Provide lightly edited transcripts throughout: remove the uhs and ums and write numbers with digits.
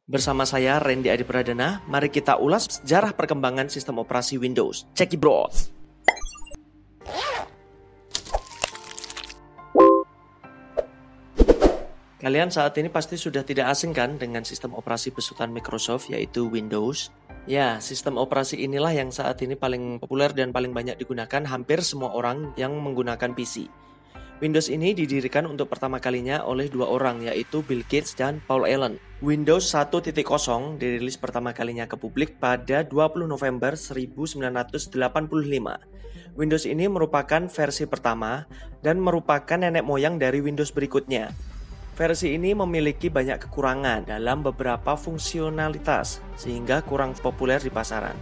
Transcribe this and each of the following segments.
Bersama saya Randy Adi Pradana, mari kita ulas sejarah perkembangan sistem operasi Windows. Check it bro! Kalian saat ini pasti sudah tidak asing kan dengan sistem operasi besutan Microsoft yaitu Windows? Ya, sistem operasi inilah yang saat ini paling populer dan paling banyak digunakan hampir semua orang yang menggunakan PC. Windows ini didirikan untuk pertama kalinya oleh dua orang, yaitu Bill Gates dan Paul Allen. Windows 1.0 dirilis pertama kalinya ke publik pada 20 November 1985. Windows ini merupakan versi pertama dan merupakan nenek moyang dari Windows berikutnya. Versi ini memiliki banyak kekurangan dalam beberapa fungsionalitas, sehingga kurang populer di pasaran.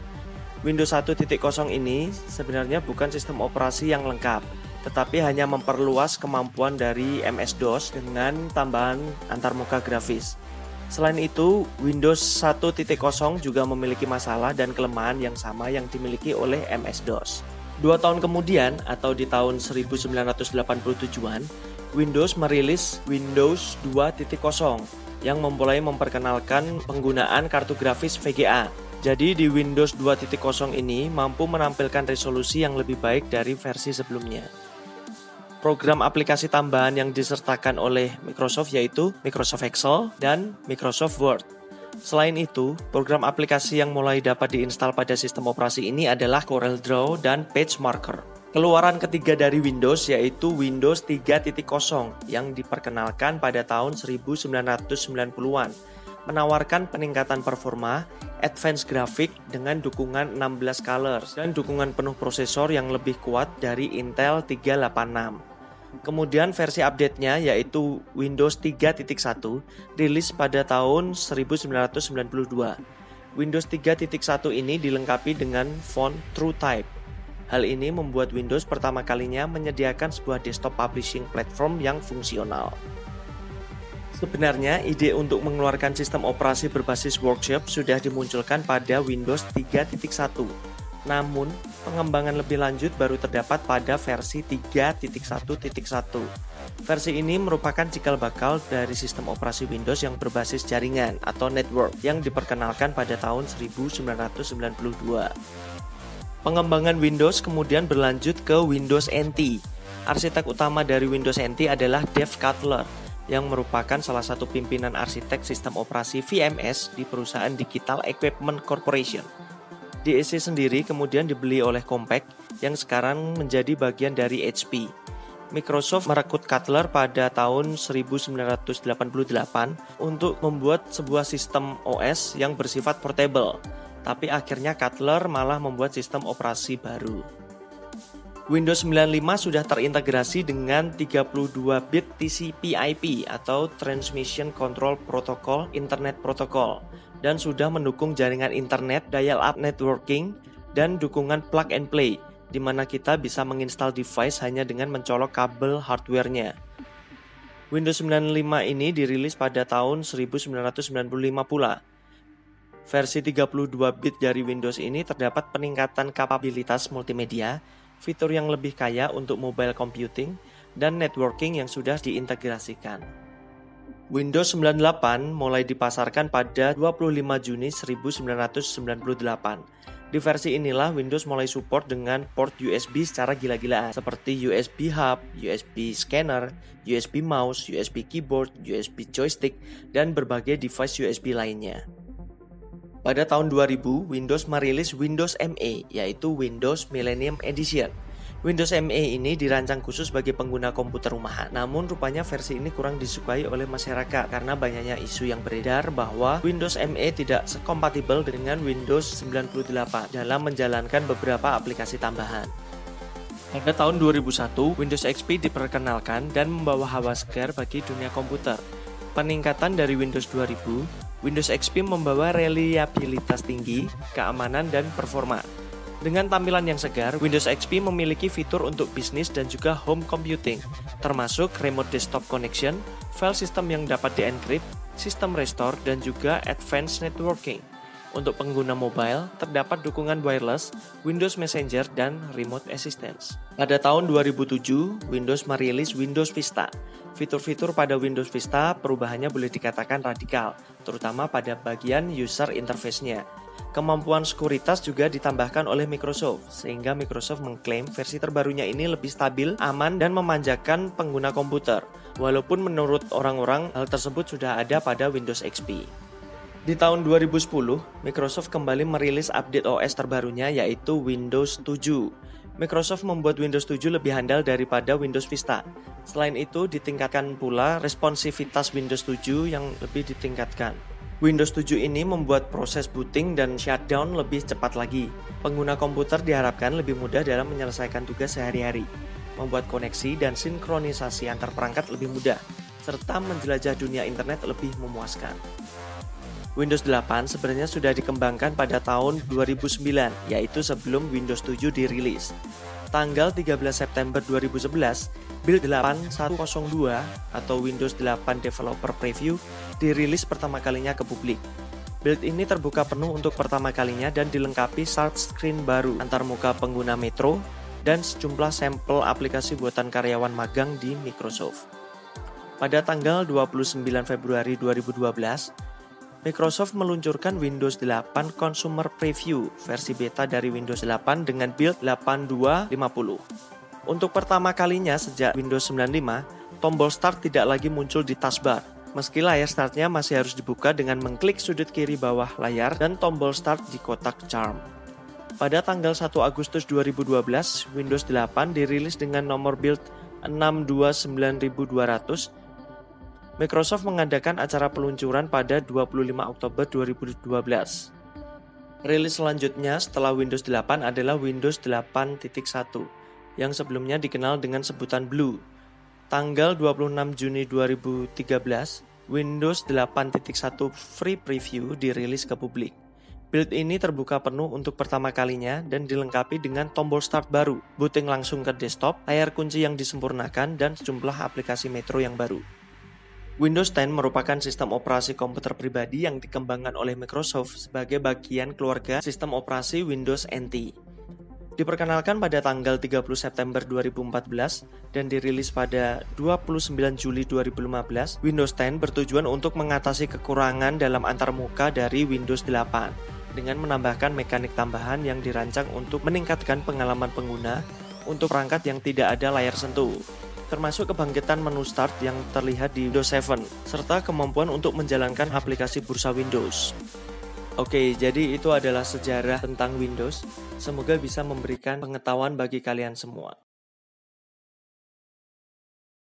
Windows 1.0 ini sebenarnya bukan sistem operasi yang lengkap, tetapi hanya memperluas kemampuan dari MS-DOS dengan tambahan antarmuka grafis. Selain itu, Windows 1.0 juga memiliki masalah dan kelemahan yang sama yang dimiliki oleh MS-DOS. 2 tahun kemudian, atau di tahun 1987-an, Windows merilis Windows 2.0 yang mulai memperkenalkan penggunaan kartu grafis VGA. Jadi di Windows 2.0 ini mampu menampilkan resolusi yang lebih baik dari versi sebelumnya. Program aplikasi tambahan yang disertakan oleh Microsoft yaitu Microsoft Excel dan Microsoft Word. Selain itu, program aplikasi yang mulai dapat diinstal pada sistem operasi ini adalah CorelDRAW dan PageMaker. Keluaran ketiga dari Windows yaitu Windows 3.0 yang diperkenalkan pada tahun 1990-an, menawarkan peningkatan performa, advance grafik dengan dukungan 16 colors dan dukungan penuh prosesor yang lebih kuat dari Intel 386. Kemudian versi update-nya yaitu Windows 3.1 rilis pada tahun 1992. Windows 3.1 ini dilengkapi dengan font TrueType. Hal ini membuat Windows pertama kalinya menyediakan sebuah desktop publishing platform yang fungsional. Sebenarnya, ide untuk mengeluarkan sistem operasi berbasis workshop sudah dimunculkan pada Windows 3.1. Namun, pengembangan lebih lanjut baru terdapat pada versi 3.1.1. Versi ini merupakan cikal bakal dari sistem operasi Windows yang berbasis jaringan atau network yang diperkenalkan pada tahun 1992. Pengembangan Windows kemudian berlanjut ke Windows NT. Arsitek utama dari Windows NT adalah Dave Cutler, yang merupakan salah satu pimpinan arsitek sistem operasi VMS di perusahaan Digital Equipment Corporation. DEC sendiri kemudian dibeli oleh Compaq yang sekarang menjadi bagian dari HP. Microsoft merekrut Cutler pada tahun 1988 untuk membuat sebuah sistem OS yang bersifat portable, tapi akhirnya Cutler malah membuat sistem operasi baru. Windows 95 sudah terintegrasi dengan 32-bit TCP/IP atau Transmission Control Protocol Internet Protocol dan sudah mendukung jaringan internet, dial-up networking, dan dukungan plug and play, di mana kita bisa menginstal device hanya dengan mencolok kabel hardware-nya. Windows 95 ini dirilis pada tahun 1995 pula. Versi 32-bit dari Windows ini terdapat peningkatan kapabilitas multimedia, fitur yang lebih kaya untuk mobile computing, dan networking yang sudah diintegrasikan. Windows 98 mulai dipasarkan pada 25 Juni 1998. Di versi inilah Windows mulai support dengan port USB secara gila-gilaan seperti USB hub, USB scanner, USB mouse, USB keyboard, USB joystick, dan berbagai device USB lainnya. Pada tahun 2000, Windows merilis Windows ME, yaitu Windows Millennium Edition. Windows ME ini dirancang khusus bagi pengguna komputer rumahan. Namun rupanya versi ini kurang disukai oleh masyarakat karena banyaknya isu yang beredar bahwa Windows ME tidak sekompatibel dengan Windows 98 dalam menjalankan beberapa aplikasi tambahan. Pada tahun 2001, Windows XP diperkenalkan dan membawa hawa segar bagi dunia komputer. Peningkatan dari Windows 2000, Windows XP membawa reliabilitas tinggi, keamanan, dan performa. Dengan tampilan yang segar, Windows XP memiliki fitur untuk bisnis dan juga home computing, termasuk remote desktop connection, file system yang dapat di-encrypt, sistem restore, dan juga advanced networking. Untuk pengguna mobile, terdapat dukungan wireless, Windows Messenger, dan Remote Assistance. Pada tahun 2007, Windows merilis Windows Vista. Fitur-fitur pada Windows Vista perubahannya boleh dikatakan radikal, terutama pada bagian user interface-nya. Kemampuan sekuritas juga ditambahkan oleh Microsoft, sehingga Microsoft mengklaim versi terbarunya ini lebih stabil, aman, dan memanjakan pengguna komputer. Walaupun menurut orang-orang, hal tersebut sudah ada pada Windows XP. Di tahun 2010, Microsoft kembali merilis update OS terbarunya yaitu Windows 7. Microsoft membuat Windows 7 lebih handal daripada Windows Vista. Selain itu, ditingkatkan pula responsivitas Windows 7 yang lebih ditingkatkan. Windows 7 ini membuat proses booting dan shutdown lebih cepat lagi. Pengguna komputer diharapkan lebih mudah dalam menyelesaikan tugas sehari-hari, membuat koneksi dan sinkronisasi antar perangkat lebih mudah, serta menjelajah dunia internet lebih memuaskan. Windows 8 sebenarnya sudah dikembangkan pada tahun 2009, yaitu sebelum Windows 7 dirilis. Tanggal 13 September 2011, build 8102 atau Windows 8 Developer Preview dirilis pertama kalinya ke publik. Build ini terbuka penuh untuk pertama kalinya dan dilengkapi start screen baru, antarmuka pengguna Metro, dan sejumlah sampel aplikasi buatan karyawan magang di Microsoft. Pada tanggal 29 Februari 2012, Microsoft meluncurkan Windows 8 Consumer Preview versi beta dari Windows 8 dengan build 8250. Untuk pertama kalinya sejak Windows 95, tombol Start tidak lagi muncul di taskbar. Meski layar startnya masih harus dibuka dengan mengklik sudut kiri bawah layar dan tombol Start di kotak charm. Pada tanggal 1 Agustus 2012, Windows 8 dirilis dengan nomor build 629200. Microsoft mengadakan acara peluncuran pada 25 Oktober 2012. Rilis selanjutnya setelah Windows 8 adalah Windows 8.1, yang sebelumnya dikenal dengan sebutan Blue. Tanggal 26 Juni 2013, Windows 8.1 Free Preview dirilis ke publik. Build ini terbuka penuh untuk pertama kalinya dan dilengkapi dengan tombol Start baru, booting langsung ke desktop, layar kunci yang disempurnakan, dan sejumlah aplikasi Metro yang baru. Windows 10 merupakan sistem operasi komputer pribadi yang dikembangkan oleh Microsoft sebagai bagian keluarga sistem operasi Windows NT. Diperkenalkan pada tanggal 30 September 2014 dan dirilis pada 29 Juli 2015, Windows 10 bertujuan untuk mengatasi kekurangan dalam antarmuka dari Windows 8 dengan menambahkan mekanik tambahan yang dirancang untuk meningkatkan pengalaman pengguna untuk perangkat yang tidak ada layar sentuh, termasuk kebangkitan menu Start yang terlihat di Windows 7, serta kemampuan untuk menjalankan aplikasi bursa Windows. Oke, jadi itu adalah sejarah tentang Windows. Semoga bisa memberikan pengetahuan bagi kalian semua.